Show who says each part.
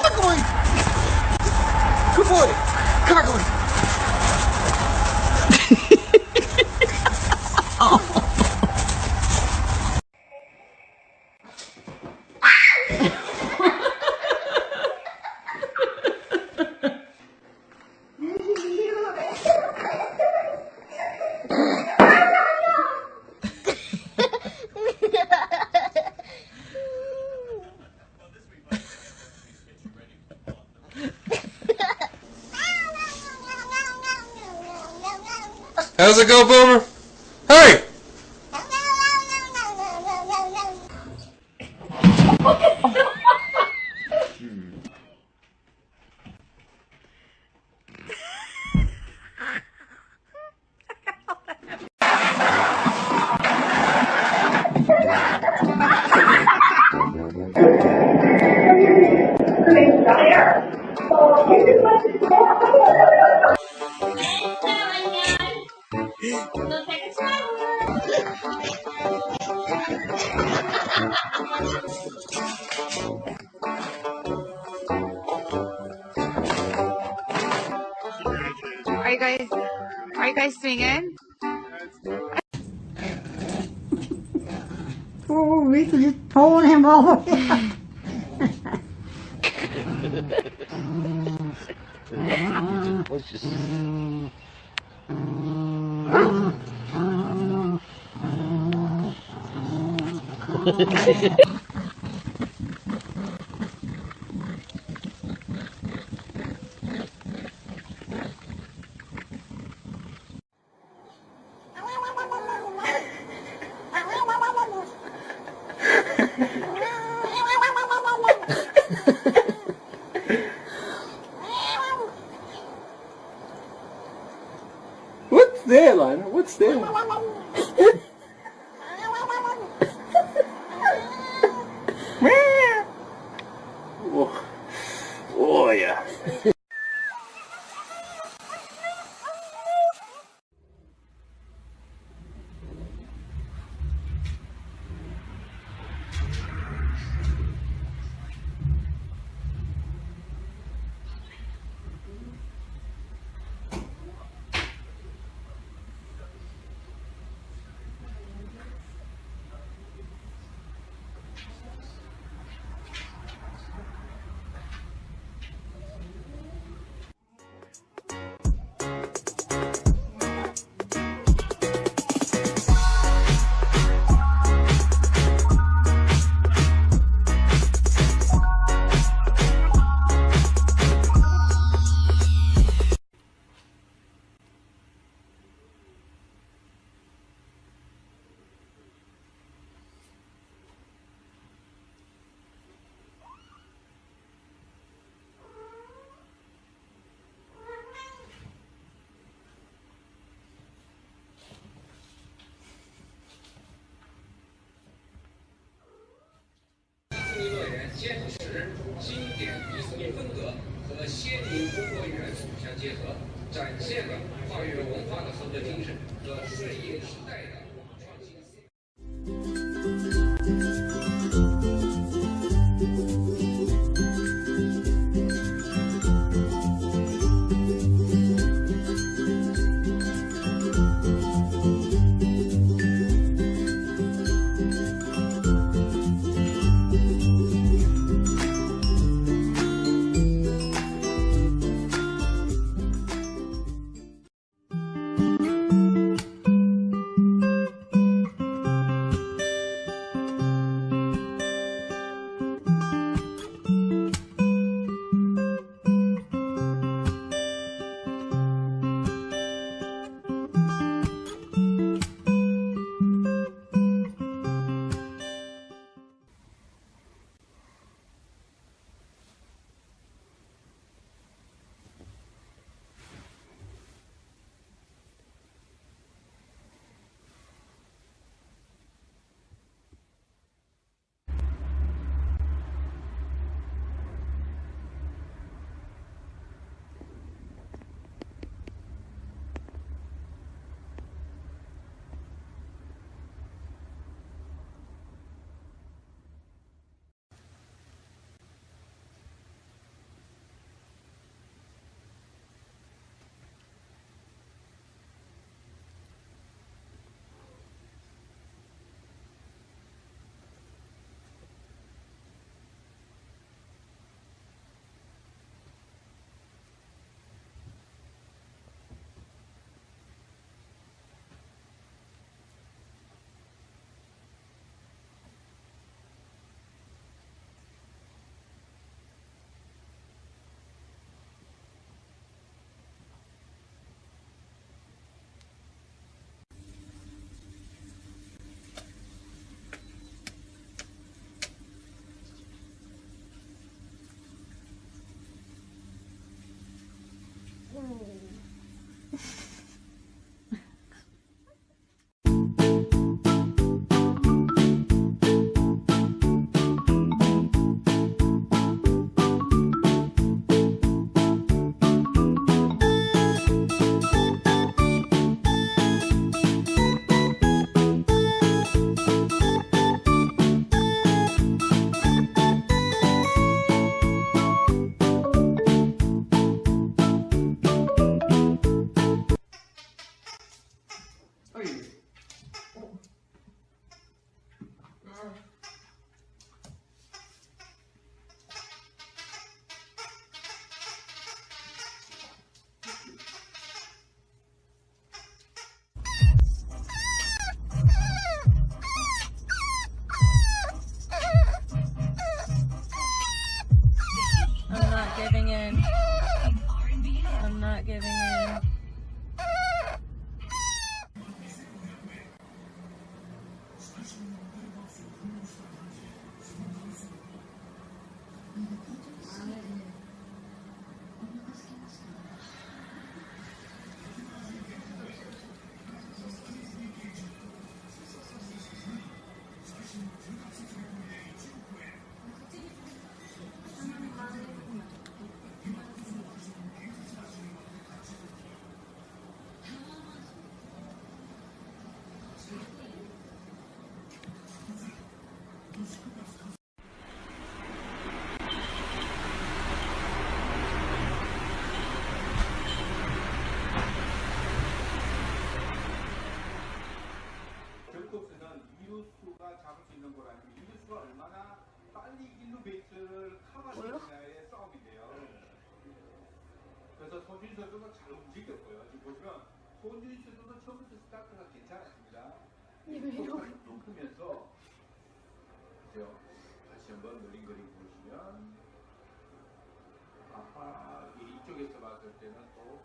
Speaker 1: Gargoyle! Good boy! Gargoyle!
Speaker 2: How's it go, Boomer? Hey!
Speaker 3: Are you guys singing?
Speaker 4: Oh, we could just pull him over.
Speaker 1: What's there, Lionel? What's there? Oh, oh yeah.
Speaker 5: 现实、经典艺术风格和先民中国元素相结合，展现了跨越文化的合作精神和顺应时代的创新思维。
Speaker 3: giving in. I'm not giving in.
Speaker 6: 결국에는 이루수가 잡을 수 있는 걸 아니면 이루수가 얼마나 빨리 1루 베이스를 커버하느냐의 싸움인데요. 그래서 손준희 선수가 잘 움직였고요. 지금 보시면 손준희 선수도 처음부터 스타트가 괜찮았습니다. 속도가 높으면서 그죠? 다시 한번 느린 그림 보시면 아빠 이쪽에서 봤을 때는 또